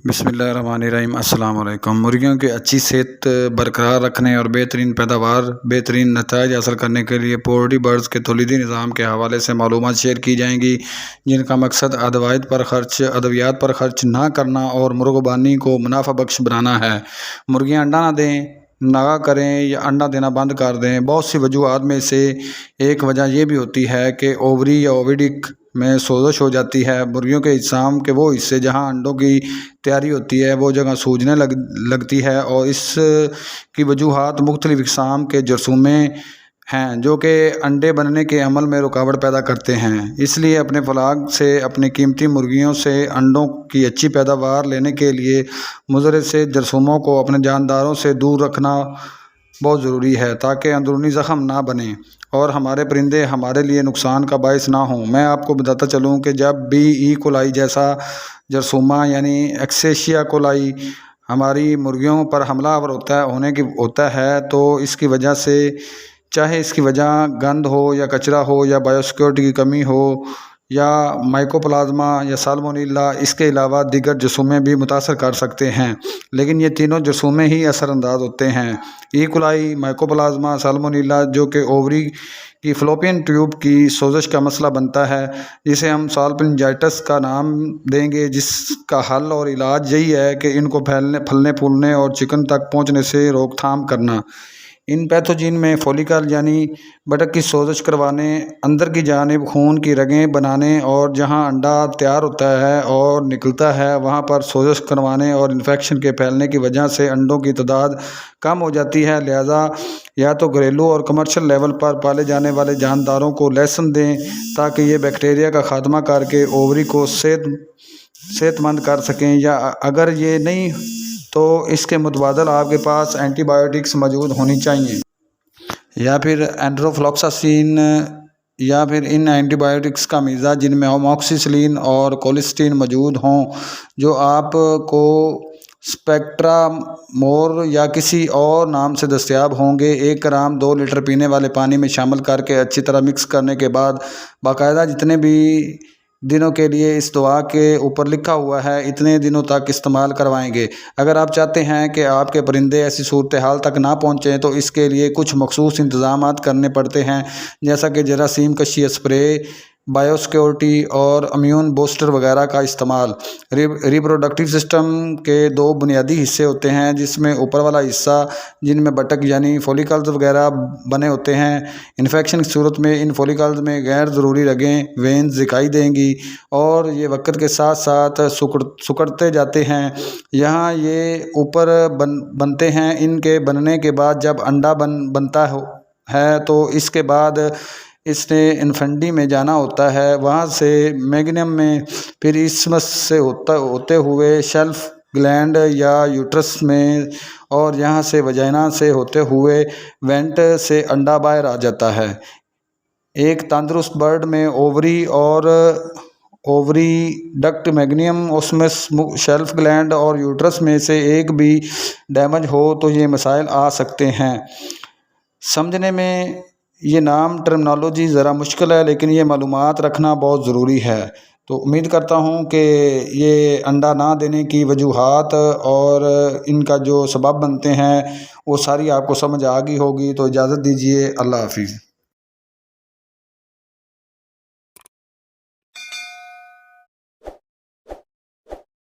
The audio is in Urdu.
بسم اللہ الرحمن الرحیم۔ السلام علیکم۔ مرغیوں کی اچھی صحت برقرار رکھنے اور بہترین پیداوار، بہترین نتائج حاصل کرنے کے لیے پولٹری برڈز کے تولیدی نظام کے حوالے سے معلومات شیئر کی جائیں گی، جن کا مقصد ادویات پر خرچ نہ کرنا اور مرغ بانی کو منافع بخش بنانا ہے۔ مرغیاں انڈا نہ دیں، ناغہ کریں یا انڈا دینا بند کر دیں۔ بہت سی وجوہات میں سے ایک وجہ یہ بھی ہوتی ہے کہ اووری یا اوویڈک میں سوزش ہو جاتی ہے۔ مرغیوں کے اجسام کے وہ حصے جہاں انڈوں کی تیاری ہوتی ہے وہ جگہ سوجنے لگتی ہے، اور اس کی وجوہات مختلف اقسام کے جرثومے ہیں جو کہ انڈے بننے کے عمل میں رکاوٹ پیدا کرتے ہیں۔ اس لیے اپنے فلاح سے اپنی قیمتی مرغیوں سے انڈوں کی اچھی پیداوار لینے کے لیے مضر سے جرثوموں کو اپنے جانداروں سے دور رکھنا بہت ضروری ہے، تاکہ اندرونی زخم نہ بنیں اور ہمارے پرندے ہمارے لیے نقصان کا باعث نہ ہوں۔ میں آپ کو بتاتا چلوں کہ جب بھی ای کولائی جیسا جرثومہ یعنی ایکسیشیا کولائی ہماری مرغیوں پر حملہ آور ہوتا ہے تو اس کی وجہ سے، چاہے اس کی وجہ گند ہو یا کچرا ہو یا بایوسیکیورٹی کی کمی ہو یا مائکوپلازما یا سالمونیلا، اس کے علاوہ دیگر جرثومے بھی متاثر کر سکتے ہیں، لیکن یہ تینوں جرثومے ہی اثر انداز ہوتے ہیں۔ ای کولائی، مائکوپلازما، سالمونیلا، جو کہ اووری کی فلوپین ٹیوب کی سوزش کا مسئلہ بنتا ہے، جسے ہم سالپنجائٹس کا نام دیں گے، جس کا حل اور علاج یہی ہے کہ ان کو پھلنے پھولنے اور چکن تک پہنچنے سے روک تھام کرنا۔ ان پیتھوجین میں فولیکل یعنی بطخ کی سوزش کروانے، اندر کی جانب خون کی رگیں بنانے اور جہاں انڈا تیار ہوتا ہے اور نکلتا ہے وہاں پر سوزش کروانے اور انفیکشن کے پھیلنے کی وجہ سے انڈوں کی تعداد کم ہو جاتی ہے۔ لہذا یا تو گھریلو اور کمرشل لیول پر پالے جانے والے جانداروں کو لیسن دیں تاکہ یہ بیکٹیریا کا خاتمہ کر کے اووری کو صحت مند کر سکیں، یا اگر یہ نہیں تو اس کے متبادل آپ کے پاس اینٹی بایوٹکس موجود ہونی چاہیے، یا پھر اینڈروفلوکساسین، یا پھر ان اینٹی بایوٹکس کا میزا جن میں اموکسیسلین اور کولیسٹین موجود ہوں، جو آپ کو اسپیکٹرا مور یا کسی اور نام سے دستیاب ہوں گے۔ 1 گرام 2 لیٹر پینے والے پانی میں شامل کر کے اچھی طرح مکس کرنے کے بعد باقاعدہ جتنے بھی دنوں کے لیے اس دوا کے اوپر لکھا ہوا ہے اتنے دنوں تک استعمال کروائیں گے۔ اگر آپ چاہتے ہیں کہ آپ کے پرندے ایسی صورتحال تک نہ پہنچیں تو اس کے لیے کچھ مخصوص انتظامات کرنے پڑتے ہیں، جیسا کہ جراثیم کشی اسپرے، بایوسیکیورٹی اور امیون بوسٹر وغیرہ کا استعمال۔ ریپروڈکٹیو سسٹم کے 2 بنیادی حصے ہوتے ہیں، جس میں اوپر والا حصہ جن میں بطخ یعنی فولیکلز وغیرہ بنے ہوتے ہیں۔ انفیکشن کی صورت میں ان فولیکلز میں غیر ضروری رگیں وینز دکھائی دیں گی اور یہ وقت کے ساتھ ساتھ سکڑتے جاتے ہیں۔ یہاں یہ اوپر بنتے ہیں۔ ان کے بننے کے بعد جب انڈا بنتا ہے تو اس کے بعد اس نے انفنڈی میں جانا ہوتا ہے، وہاں سے میگنیم میں، پھر اسمس سے ہوتے ہوئے شیلف گلینڈ یا یوٹرس میں، اور یہاں سے وجائنا سے ہوتے ہوئے وینٹ سے انڈا باہر آ جاتا ہے۔ ایک تندرست برڈ میں اووری ڈکٹ، میگنیم، اسمس، شیلف گلینڈ اور یوٹرس میں سے ایک بھی ڈیمیج ہو تو یہ مسائل آ سکتے ہیں۔ سمجھنے میں یہ نام ٹرمنالوجی ذرا مشکل ہے، لیکن یہ معلومات رکھنا بہت ضروری ہے۔ تو امید کرتا ہوں کہ یہ انڈا نہ دینے کی وجوہات اور ان کا جو سبب بنتے ہیں وہ ساری آپ کو سمجھ آ گئی ہوگی۔ تو اجازت دیجیے، اللہ حافظ۔